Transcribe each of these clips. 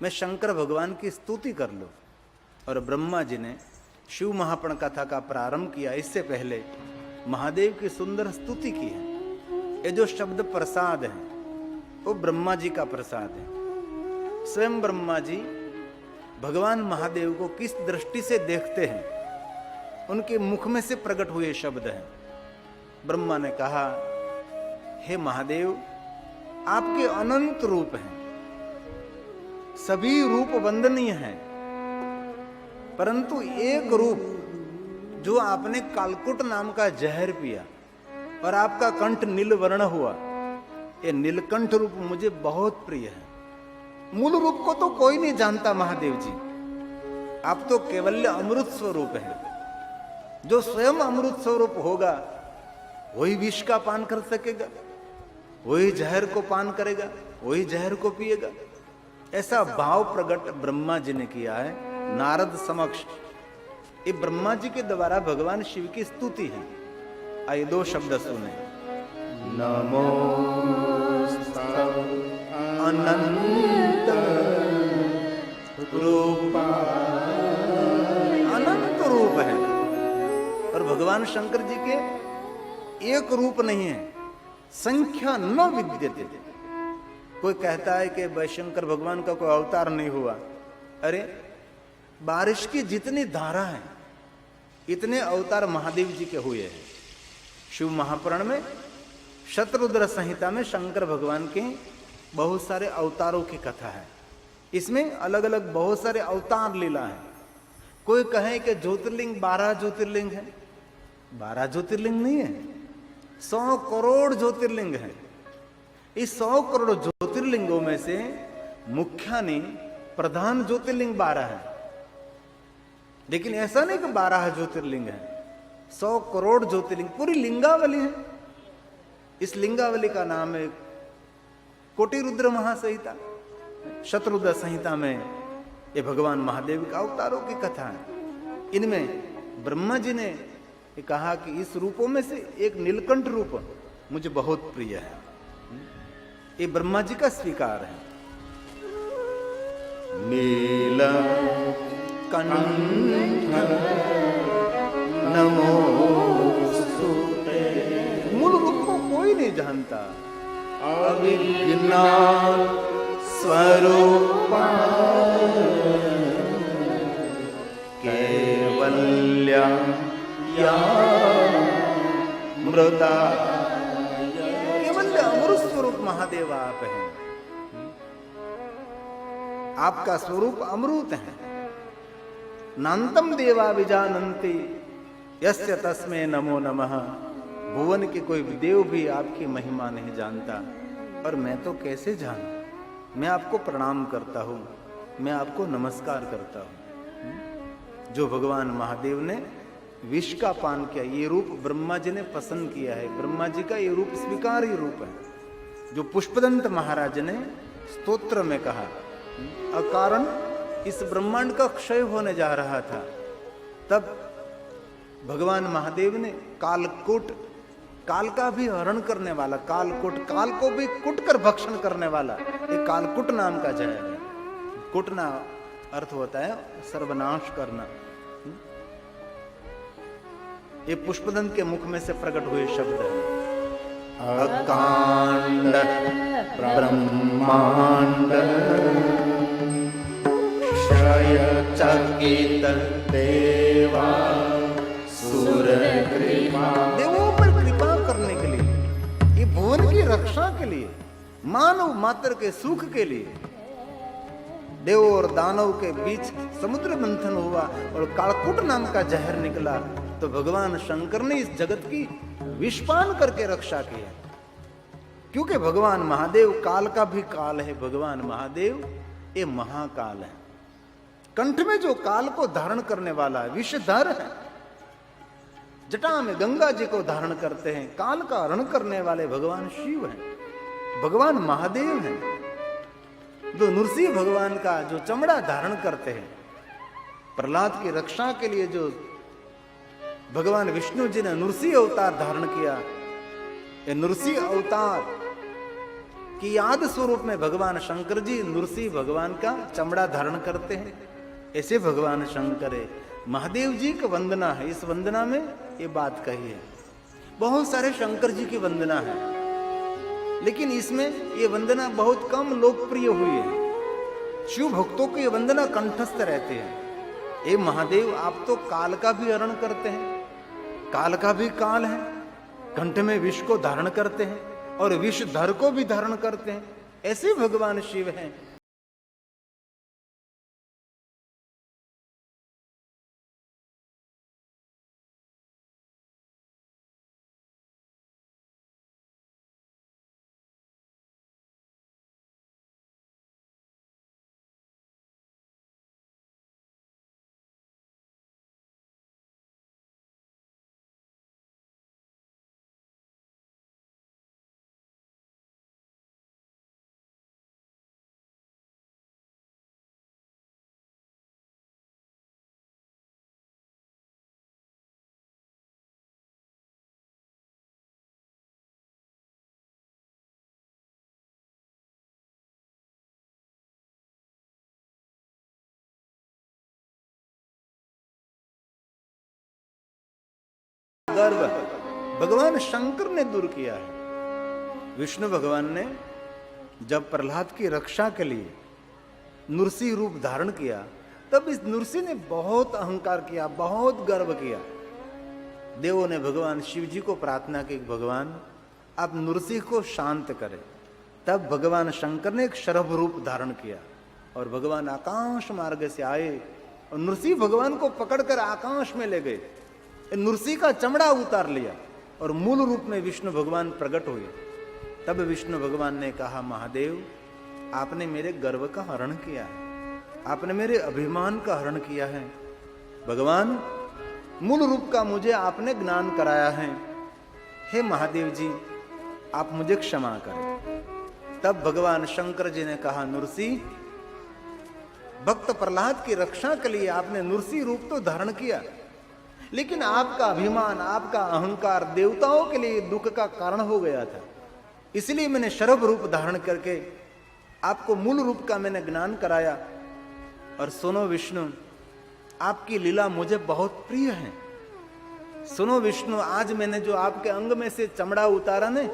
मैं शंकर भगवान की स्तुति कर लूं। और ब्रह्मा जी ने शिव महापुराण कथा का प्रारंभ किया, इससे पहले महादेव की सुंदर स्तुति की है। ये जो शब्द प्रसाद है वो ब्रह्मा जी का प्रसाद है। स्वयं ब्रह्मा जी भगवान महादेव को किस दृष्टि से देखते हैं, उनके मुख में से प्रकट हुए शब्द हैं। ब्रह्मा ने कहा, हे महादेव, आपके अनंत रूप हैं, सभी रूप वंदनीय हैं, परंतु एक रूप जो आपने कालकुट नाम का जहर पिया और आपका कंठ नीलवर्ण हुआ, ये नीलकंठ रूप मुझे बहुत प्रिय है। मूल रूप को तो कोई नहीं जानता महादेव जी, आप तो केवल अमृत स्वरूप है। जो स्वयं अमृत स्वरूप होगा वही विष का पान कर सकेगा, वही जहर को पान करेगा, वही जहर को पिएगा। ऐसा भाव प्रकट ब्रह्मा जी ने किया है नारद समक्ष। ये ब्रह्मा जी के द्वारा भगवान शिव की स्तुति है। आइए दो शब्द सुने। नमो अनंत रूपा, अनंत रूप है। और भगवान शंकर जी के एक रूप नहीं है, संख्या न विद्यते। कोई कहता है कि शंकर भगवान का कोई अवतार नहीं हुआ। अरे बारिश की जितनी धारा है इतने अवतार महादेव जी के हुए हैं। शिव महापुराण में शतरुद्र संहिता में शंकर भगवान के बहुत सारे अवतारों की कथा है। इसमें अलग अलग बहुत सारे अवतार लीला है। कोई कहे कि ज्योतिर्लिंग 12 ज्योतिर्लिंग है, 12 ज्योतिर्लिंग नहीं है, 100 करोड़ ज्योतिर्लिंग है। इस 100 करोड़ ज्योतिर्लिंगों में से मुख्यानी प्रधान ज्योतिर्लिंग 12 है। लेकिन ऐसा नहीं कि 12 ज्योतिर्लिंग है, 100 करोड़ ज्योतिर्लिंग पूरी लिंगावली है। इस लिंगावली का नाम है कोटि रुद्र महासंहिता। शतरुद्र संहिता में ये भगवान महादेव के अवतारों की कथा है। इनमें ब्रह्मा जी ने कहा कि इस रूपों में से एक नीलकंठ रूप मुझे बहुत प्रिय है। ये ब्रह्मा जी का स्वीकार है। नील कंठ नमोस्तुते। मूल रूप को कोई नहीं जानता। अविज्ञान स्वरूपा कैवल्य मृदा, केवल अमृत स्वरूप महादेव आप हैं। आपका स्वरूप अमृत है। नान्तम देवा विजानन्ति यस्य तस्मै नमो नमः। भुवन के कोई देव भी आपकी महिमा नहीं जानता, और मैं तो कैसे जानूं। मैं आपको प्रणाम करता हूं, मैं आपको नमस्कार करता हूं। जो भगवान महादेव ने विष का पान किया, ये रूप ब्रह्मा जी ने पसंद किया है। ब्रह्मा जी का ये रूप स्वीकार्य रूप है। जो पुष्पदंत महाराज ने स्तोत्र में कहा, अकारण इस ब्रह्मांड का क्षय होने जा रहा था, तब भगवान महादेव ने कालकूट, काल का भी हरण करने वाला कालकूट, काल को भी कुट कर भक्षण करने वाला, एक कालकूट नाम का जहर है। कुटना अर्थ होता है सर्वनाश करना। ये पुष्पदंत के मुख में से प्रकट हुए शब्द है। अकांड ब्रह्मांड क्षय चकित देवा सुर कृपा। देवों पर कृपा करने के लिए, ये भुवन की रक्षा के लिए, मानव मात्र के सुख के लिए देव और दानव के बीच समुद्र मंथन हुआ और कालकूट नाम का जहर निकला, तो भगवान शंकर ने इस जगत की विषपान करके रक्षा की है। क्योंकि भगवान महादेव काल का भी काल है। भगवान महादेव ये महाकाल है। कंठ में जो काल को धारण करने वाला है, विषधर है। जटा में गंगा जी को धारण करते हैं। काल का हरण करने वाले भगवान शिव हैं, भगवान महादेव हैं। जो नृसिंह भगवान का जो चमड़ा धारण करते हैं, प्रहलाद की रक्षा के लिए जो भगवान विष्णु जी ने नृसिंह अवतार धारण किया, ये नृसिंह अवतार कि याद स्वरूप में भगवान शंकर जी नृसिंह भगवान का चमड़ा धारण करते हैं। ऐसे भगवान शंकर है। महादेव जी की वंदना है, इस वंदना में ये बात कही है। बहुत सारे शंकर जी की वंदना है, लेकिन इसमें ये वंदना बहुत कम लोकप्रिय हुई है। शिव भक्तों को ये वंदना कंठस्थ रहते हैं। हे महादेव, आप तो काल का भी हरण करते हैं, काल का भी काल है, कंठ में विष को धारण करते हैं और विषधर को भी धारण करते हैं। ऐसे भगवान शिव हैं। गर्व भगवान शंकर ने दूर किया है। विष्णु भगवान ने जब प्रहलाद की रक्षा के लिए नृसिंह रूप धारण किया, तब इस नृसिंह ने बहुत अहंकार किया, बहुत गर्व किया। देवों ने भगवान शिव जी को प्रार्थना की, भगवान आप नृसिंह को शांत करें। तब भगवान शंकर ने एक शरभ रूप धारण किया और भगवान आकाश मार्ग से आए और नृसिंह भगवान को पकड़कर आकाश में ले गए। नृसिंह का चमड़ा उतार लिया और मूल रूप में विष्णु भगवान प्रकट हुए। तब विष्णु भगवान ने कहा, महादेव, आपने मेरे गर्व का हरण किया है, आपने मेरे अभिमान का हरण किया है। भगवान, मूल रूप का मुझे आपने ज्ञान कराया है। हे महादेव जी, आप मुझे क्षमा करें। तब भगवान शंकर जी ने कहा, नृसिंह, भक्त प्रहलाद की रक्षा के लिए आपने नृसिंह रूप तो धारण किया, लेकिन आपका अभिमान, आपका अहंकार देवताओं के लिए दुख का कारण हो गया था। इसलिए मैंने शरभ रूप धारण करके आपको मूल रूप का मैंने ज्ञान कराया। और सुनो विष्णु, आपकी लीला मुझे बहुत प्रिय है। सुनो विष्णु, आज मैंने जो आपके अंग में से चमड़ा उतारा ने,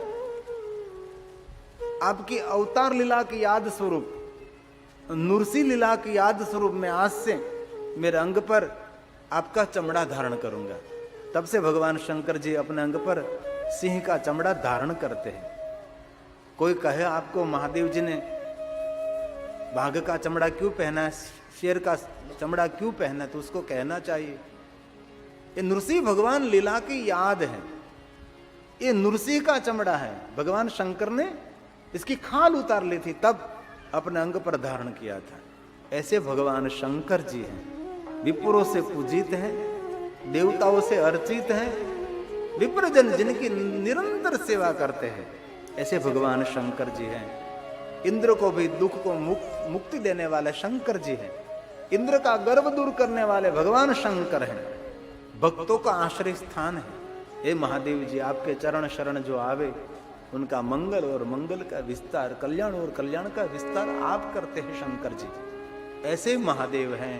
आपकी अवतार लीला की याद स्वरूप, नृसिंह लीला की याद स्वरूप में आज से मेरे अंग पर आपका चमड़ा धारण करूंगा। तब से भगवान शंकर जी अपने अंग पर सिंह का चमड़ा धारण करते हैं। कोई कहे आपको महादेव जी ने बाघ का चमड़ा क्यों पहना है, शेर का चमड़ा क्यों पहना है, तो उसको कहना चाहिए ये नृसिंह भगवान लीला की याद है, ये नृसिंह का चमड़ा है। भगवान शंकर ने इसकी खाल उतार ली थी, तब अपने अंग पर धारण किया था। ऐसे भगवान शंकर जी हैं, विप्रों से पूजित हैं, देवताओं से अर्चित हैं, विप्रजन जिनकी निरंतर सेवा करते हैं, ऐसे भगवान शंकर जी हैं। इंद्र को भी दुख को मुक्ति देने वाले शंकर जी हैं। इंद्र का गर्व दूर करने वाले भगवान शंकर हैं। भक्तों का आश्रय स्थान है। हे महादेव जी, आपके चरण शरण जो आवे उनका मंगल और मंगल का विस्तार, कल्याण और कल्याण का विस्तार आप करते हैं शंकर जी। ऐसे महादेव हैं।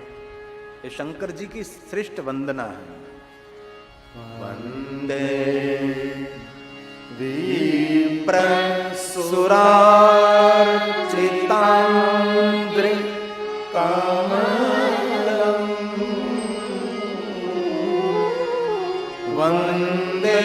ये शंकर जी की श्रेष्ठ वंदना है। वंदे विप्र सुरार्चितांद्रि कमलम् वंदे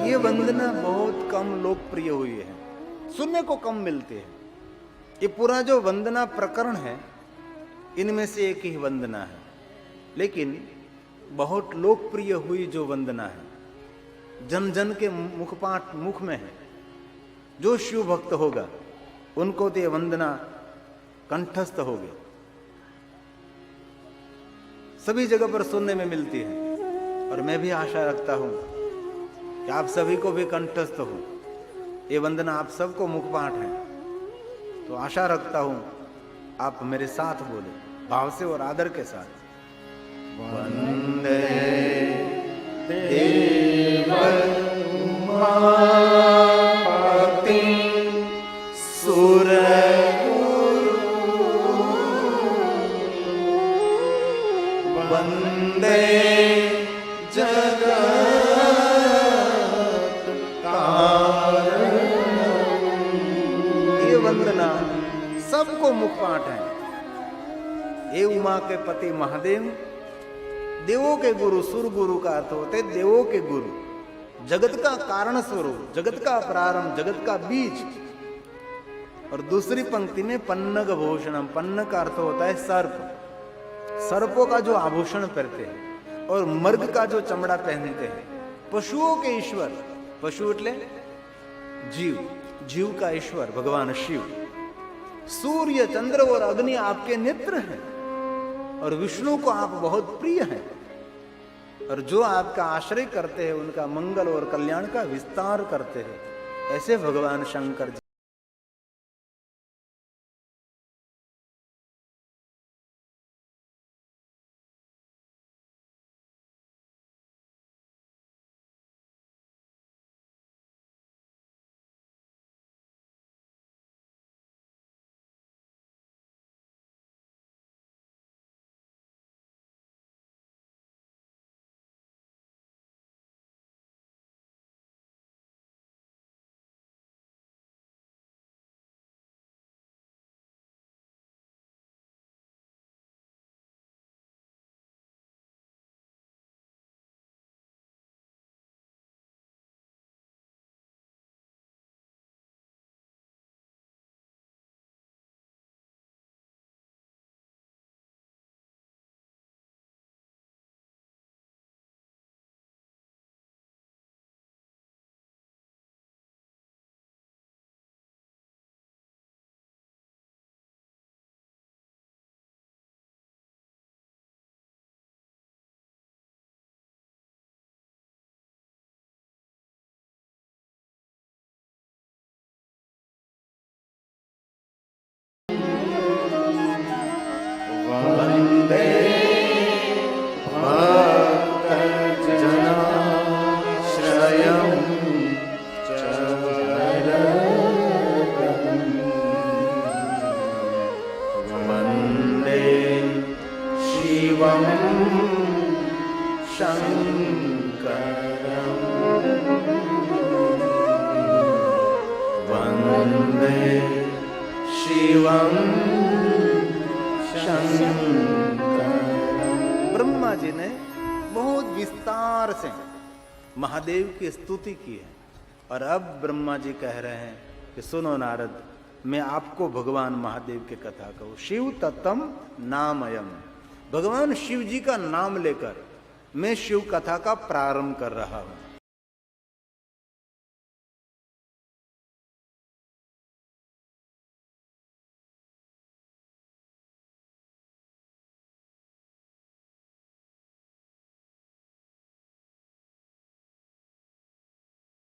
ये वंदना बहुत कम लोकप्रिय हुई है, सुनने को कम मिलती है। ये पूरा जो वंदना प्रकरण है इनमें से एक ही वंदना है, लेकिन बहुत लोकप्रिय हुई जो वंदना है, जन जन के मुख में है। जो शिव भक्त होगा उनको तो ये वंदना कंठस्थ होगी, सभी जगह पर सुनने में मिलती है। और मैं भी आशा रखता हूं कि आप सभी को भी कंठस्थ हो। ये वंदना आप सबको मुखपाठ है, तो आशा रखता हूं आप मेरे साथ बोले, भाव से और आदर के साथ। वंदे देव उमापति सुर वंदे जगत कारण। ये वंदना सबको मुखपाठ है। ये उमा के पति महादेव, देवों के गुरु, सुर गुरु का अर्थ होते देवों के गुरु, जगत का कारण स्वरूप, जगत का प्रारंभ, जगत का बीज। और दूसरी पंक्ति में पन्नग भूषणम, पन्न का अर्थ होता है सर्प, सर्पों का जो आभूषण पहनते हैं और मर्ग का जो चमड़ा पहनते हैं। पशुओं के ईश्वर, पशु એટલે जीव, जीव का ईश्वर भगवान शिव। सूर्य, चंद्र और अग्नि आपके नेत्र हैं और विष्णु को आप बहुत प्रिय हैं, और जो आपका आश्रय करते हैं उनका मंगल और कल्याण का विस्तार करते हैं। ऐसे भगवान शंकर जी। ब्रह्मा जी ने बहुत विस्तार से महादेव की स्तुति की है, और अब ब्रह्मा जी कह रहे हैं कि सुनो नारद, मैं आपको भगवान महादेव की कथा कहूं। शिव तत्तम नामयम, भगवान शिव जी का नाम लेकर मैं शिव कथा का प्रारंभ कर रहा हूं।